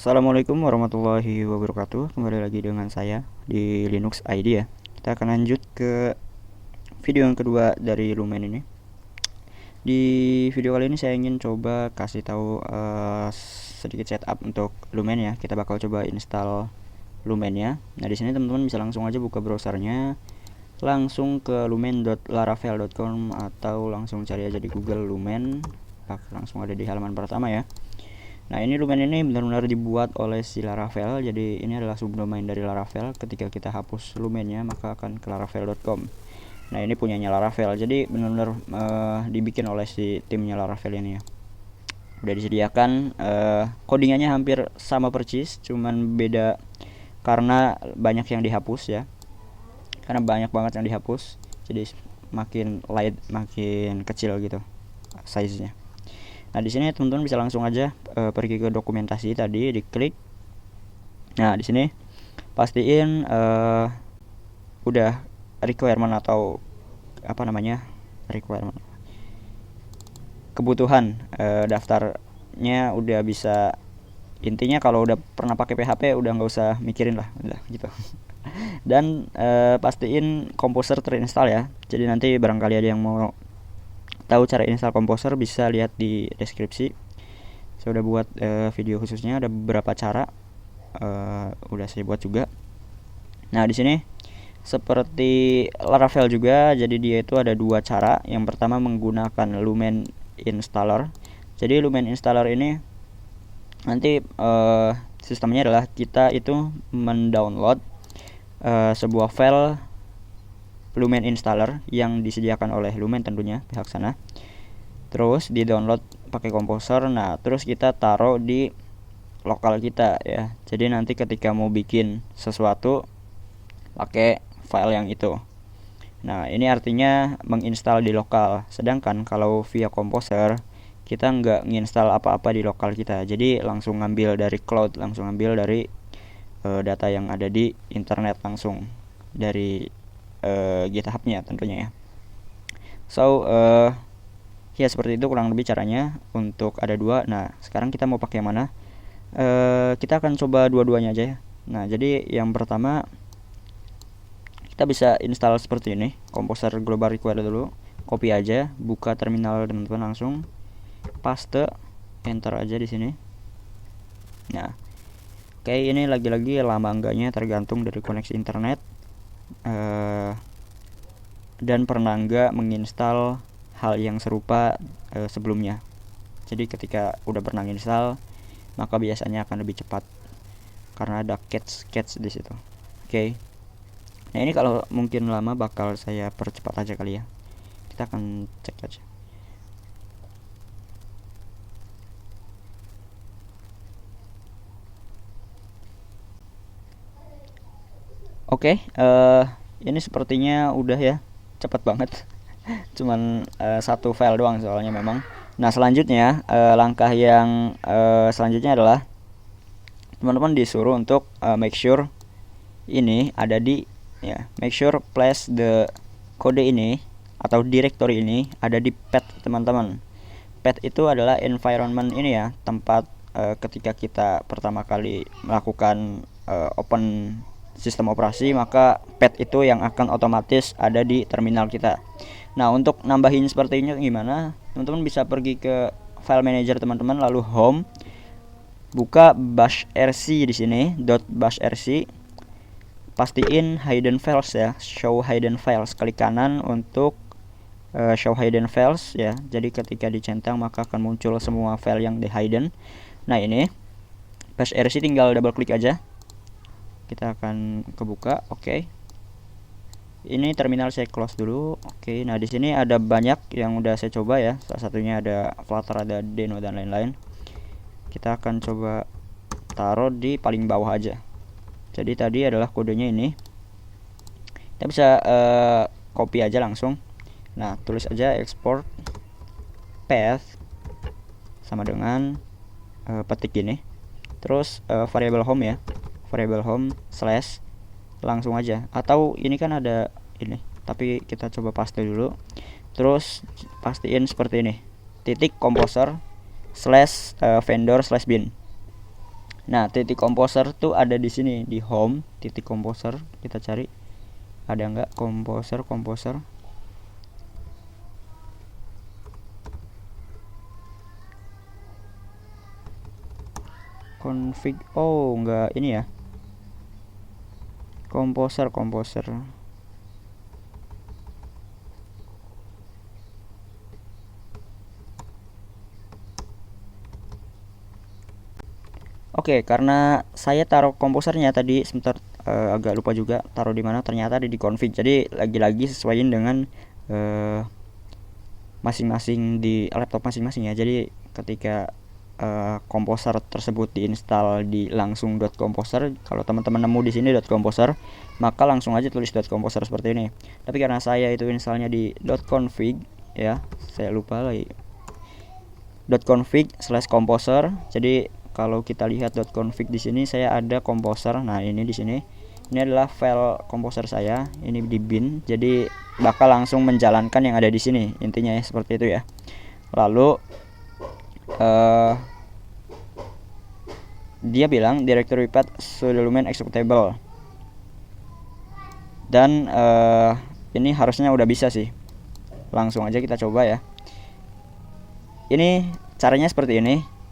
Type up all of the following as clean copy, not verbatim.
Assalamualaikum warahmatullahi wabarakatuh. Kembali lagi dengan saya di Linux ID ya. Kita akan lanjut ke video yang kedua dari Lumen ini. Di video kali ini saya ingin coba kasih tahu sedikit setup untuk Lumen ya. Kita bakal coba install Lumen ya. Nah, di sini teman-teman bisa langsung aja buka browsernya, langsung ke lumen.laravel.com atau langsung cari aja di Google Lumen. Langsung ada di halaman pertama ya. Nah, ini Lumen ini benar-benar dibuat oleh si Laravel. Jadi ini adalah subdomain dari Laravel. Ketika kita hapus Lumennya, maka akan ke laravel.com. Nah, ini punyanya Laravel. Jadi benar-benar dibikin oleh si timnya Laravel ini ya. Udah disediakan, codingannya hampir sama persis, cuman beda karena banyak yang dihapus ya. Karena banyak banget yang dihapus, jadi makin light, makin kecil gitu size-nya. Nah, di sini teman-teman bisa langsung aja pergi ke dokumentasi tadi, diklik. Nah, di sini pastiin udah requirement atau apa namanya? Requirement. Kebutuhan daftarnya udah bisa. Intinya kalau udah pernah pakai PHP udah nggak usah mikirin lah, udah gitu. Dan pastiin Composer terinstall ya. Jadi nanti barangkali ada yang mau tahu cara install Composer bisa lihat di deskripsi. Saya udah buat video khususnya, ada beberapa cara udah saya buat juga. Nah, di sini seperti Laravel juga, jadi dia itu ada dua cara. Yang pertama menggunakan Lumen installer. Jadi Lumen installer ini nanti sistemnya adalah kita itu mendownload sebuah file Lumen installer yang disediakan oleh Lumen tentunya pihak sana. Terus di download pakai Composer. Nah, terus kita taruh di lokal kita ya. Jadi nanti ketika mau bikin sesuatu pakai file yang itu. Nah, ini artinya menginstal di lokal. Sedangkan kalau via Composer kita nggak nginstal apa-apa di lokal kita. Jadi langsung ngambil dari cloud, langsung ngambil dari data yang ada di internet langsung dari GitHub-nya tentunya ya. So ya seperti itu kurang lebih caranya untuk ada dua. Nah, sekarang kita mau pakai yang mana? Kita akan coba dua-duanya aja ya. Nah, jadi yang pertama kita bisa install seperti ini, Composer Global Require dulu. Copy aja, buka terminal teman-teman langsung, paste, enter aja di sini. Nah, oke, ini lagi-lagi lama enggaknya tergantung dari koneksi internet dan pernah enggak menginstal hal yang serupa sebelumnya. Jadi ketika udah pernah install, maka biasanya akan lebih cepat karena ada catch di situ. Oke. Nah, ini kalau mungkin lama bakal saya percepat aja kali ya. Kita akan cek aja. Oke, ini sepertinya udah ya, cepat banget. Cuman satu file doang soalnya memang. Nah, selanjutnya langkah yang selanjutnya adalah teman-teman disuruh untuk make sure ini ada di ya, make sure place the kode ini atau directory ini ada di path teman-teman. Path itu adalah environment ini ya, tempat ketika kita pertama kali melakukan open sistem operasi, maka path itu yang akan otomatis ada di terminal kita. Nah, untuk nambahin seperti ini gimana? Teman-teman bisa pergi ke file manager teman-teman, lalu home, buka bash rc di sini, .bash rc, pastiin hidden files ya, show hidden files, klik kanan untuk show hidden files ya. Jadi ketika dicentang maka akan muncul semua file yang di hidden. Nah, ini bash rc tinggal double klik aja. Kita akan kebuka, oke. Ini terminal saya close dulu, oke. Nah, di sini ada banyak yang udah saya coba ya. Salah satunya ada Flutter, ada Deno dan lain-lain. Kita akan coba taruh di paling bawah aja. Jadi tadi adalah kodenya ini. Kita bisa copy aja langsung. Nah, tulis aja export path sama dengan petik ini. Terus variable home ya, variable home slash, langsung aja. Atau ini kan ada ini, tapi kita coba paste dulu. Terus pastiin seperti ini, titik composer slash vendor slash bin. Nah, titik komposer tuh ada di sini di home, titik komposer. Kita cari ada nggak komposer. Config, oh nggak ini ya, komposer. Oke, karena saya taruh komposernya tadi sebentar, agak lupa juga taruh di mana, ternyata ada di config. Jadi lagi-lagi sesuaiin dengan masing-masing di laptop masing-masing ya. Jadi ketika komposer tersebut diinstal di langsung .composer, kalau teman-teman nemu di sini .composer, maka langsung aja tulis .composer seperti ini. Tapi karena saya itu installnya di .config ya, saya lupa lagi, .config/composer. Jadi kalau kita lihat .config di sini saya ada komposer. Nah, ini di sini. Ini adalah file komposer saya. Ini di bin. Jadi bakal langsung menjalankan yang ada di sini. Intinya ya seperti itu ya. Lalu dia bilang directory path sudah lumayan executable. Dan ini harusnya udah bisa sih. Langsung aja kita coba ya. Ini caranya seperti ini.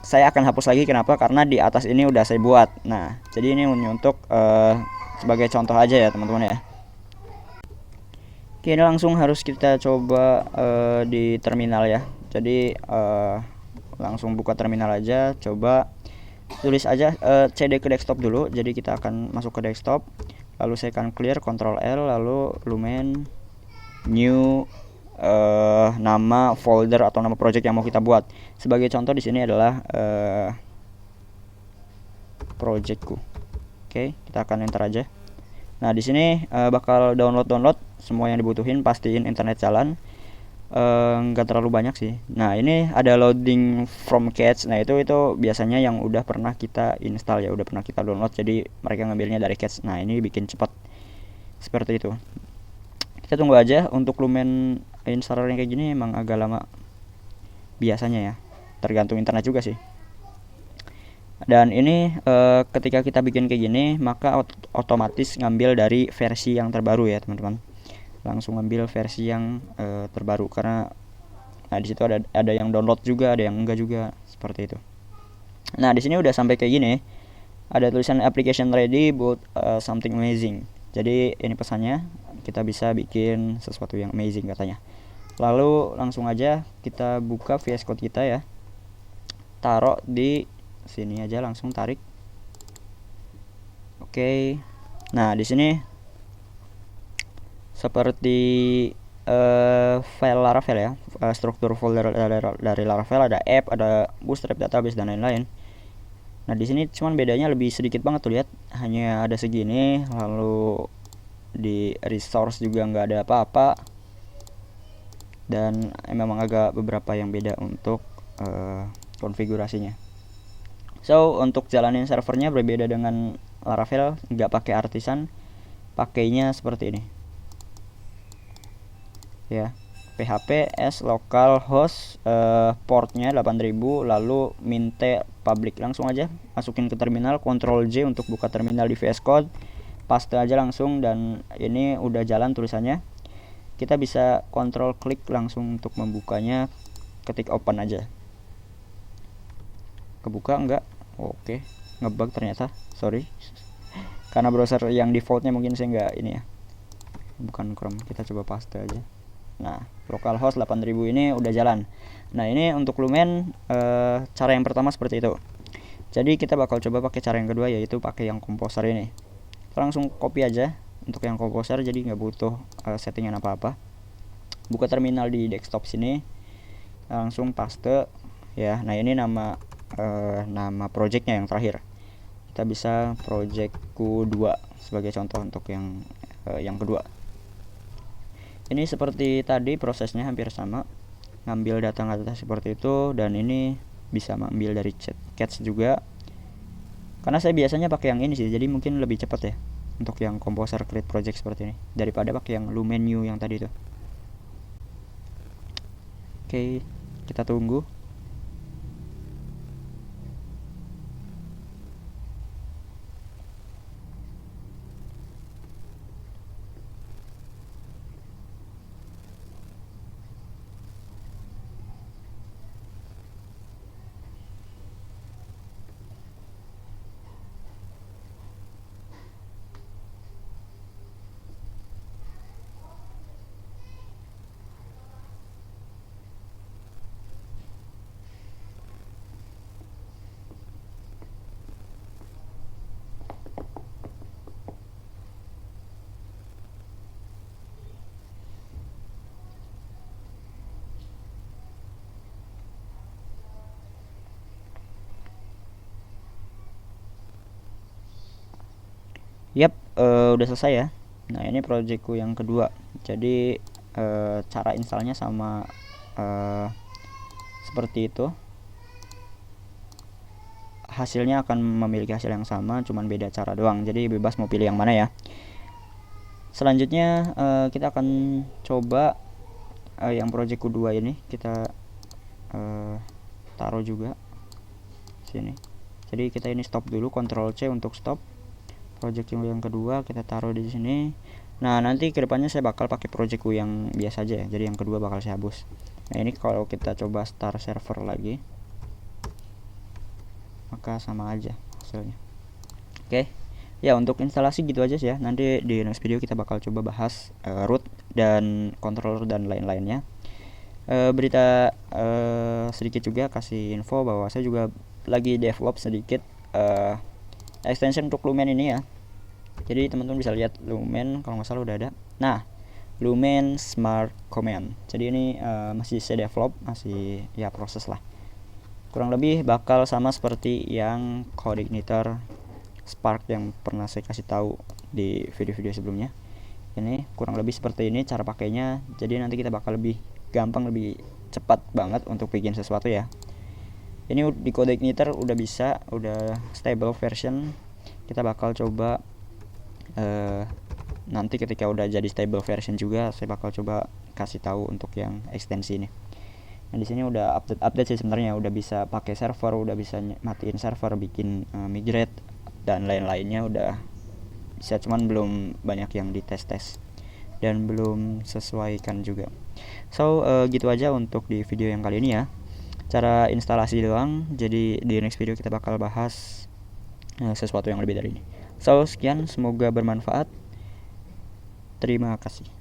Saya akan hapus lagi, kenapa? Karena di atas ini udah saya buat. Nah, jadi ini untuk sebagai contoh aja ya teman-teman ya. Oke, ini langsung harus kita coba di terminal ya. Jadi langsung buka terminal aja, coba tulis aja cd ke desktop dulu. Jadi kita akan masuk ke desktop, lalu saya akan clear Ctrl L, lalu lumen new nama folder atau nama project yang mau kita buat. Sebagai contoh di sini adalah projectku. Oke, kita akan enter aja. Nah, di sini bakal download semua yang dibutuhin, pastiin internet jalan. Nggak terlalu banyak sih. Nah, ini ada loading from cache. Nah, itu biasanya yang udah pernah kita install ya, udah pernah kita download. Jadi mereka ngambilnya dari cache. Nah, ini bikin cepat seperti itu. Kita tunggu aja. Untuk lumen installer yang kayak gini emang agak lama biasanya ya, tergantung internet juga sih. Dan ini ketika kita bikin kayak gini, maka otomatis ngambil dari versi yang terbaru ya teman-teman. Langsung ngambil versi yang terbaru, karena nah di situ ada yang download juga, ada yang enggak juga, seperti itu. Nah, di sini udah sampai kayak gini, ada tulisan application ready buat something amazing. Jadi ini pesannya, kita bisa bikin sesuatu yang amazing katanya. Lalu langsung aja kita buka VS Code kita ya, taruh di sini aja, langsung tarik. Oke. Nah, di sini seperti file Laravel ya, struktur folder dari Laravel, ada app, ada bootstrap database dan lain-lain. Nah, di sini cuman bedanya lebih sedikit banget tuh, lihat, hanya ada segini. Lalu di resource juga nggak ada apa-apa, dan memang agak beberapa yang beda untuk konfigurasinya. So, untuk jalanin servernya berbeda dengan Laravel, nggak pakai artisan, pakainya seperti ini ya, php s localhost, portnya 8000, lalu minte public. Langsung aja masukin ke terminal, Ctrl J untuk buka terminal di VS Code, paste aja langsung, dan ini udah jalan tulisannya. Kita bisa Ctrl klik langsung untuk membukanya, ketik open aja. Kebuka enggak? Oke, ngebug ternyata, sorry. Karena browser yang defaultnya mungkin saya enggak ini ya, bukan Chrome. Kita coba paste aja. Nah, localhost 8000 ini udah jalan. Nah, ini untuk lumen cara yang pertama seperti itu. Jadi kita bakal coba pakai cara yang kedua, yaitu pakai yang komposer ini. Kita langsung copy aja untuk yang komposer, jadi nggak butuh settingan apa-apa. Buka terminal di desktop sini, langsung paste ya. Nah, ini nama projectnya yang terakhir. Kita bisa projectku 2 sebagai contoh untuk yang kedua. Ini seperti tadi prosesnya hampir sama, ngambil data seperti itu, dan ini bisa mengambil dari cache juga. Karena saya biasanya pakai yang ini sih, jadi mungkin lebih cepat ya untuk yang composer create project seperti ini daripada pakai yang lumen new yang tadi itu. Oke, kita tunggu. Yap, udah selesai ya. Nah, ini projectku yang kedua. Jadi cara installnya sama eh, seperti itu. Hasilnya akan memiliki hasil yang sama, cuman beda cara doang. Jadi bebas mau pilih yang mana ya. Selanjutnya kita akan coba yang project kedua ini kita taruh juga sini. Jadi kita ini stop dulu, Ctrl C untuk stop. Project yang kedua kita taruh di sini. Nah, nanti kedepannya saya bakal pakai projectku yang biasa aja ya. Jadi yang kedua bakal saya hapus. Nah, ini kalau kita coba start server lagi, maka sama aja hasilnya. Oke. Ya, untuk instalasi gitu aja sih ya. Nanti di next video kita bakal coba bahas root dan controller dan lain-lainnya. Berita sedikit juga kasih info bahwa saya juga lagi develop sedikit extension untuk Lumen ini ya. Jadi teman-teman bisa lihat Lumen kalau nggak salah udah ada. Nah, Lumen Smart Command. Jadi ini masih saya develop, masih ya proses lah. Kurang lebih bakal sama seperti yang CodeIgniter Spark yang pernah saya kasih tahu di video-video sebelumnya. Ini kurang lebih seperti ini cara pakainya. Jadi nanti kita bakal lebih gampang, lebih cepat banget untuk bikin sesuatu ya. Ini di CodeIgniter udah bisa, udah stable version. Kita bakal coba nanti ketika udah jadi stable version juga saya bakal coba kasih tahu untuk yang ekstensi ini. Nah, di sini udah update sih sebenarnya, udah bisa pakai server, udah bisa matiin server, bikin migrate dan lain-lainnya udah bisa, cuman belum banyak yang dites-tes dan belum sesuaikan juga. So gitu aja untuk di video yang kali ini ya, cara instalasi doang. Jadi di next video kita bakal bahas sesuatu yang lebih dari ini. So sekian, semoga bermanfaat. Terima kasih.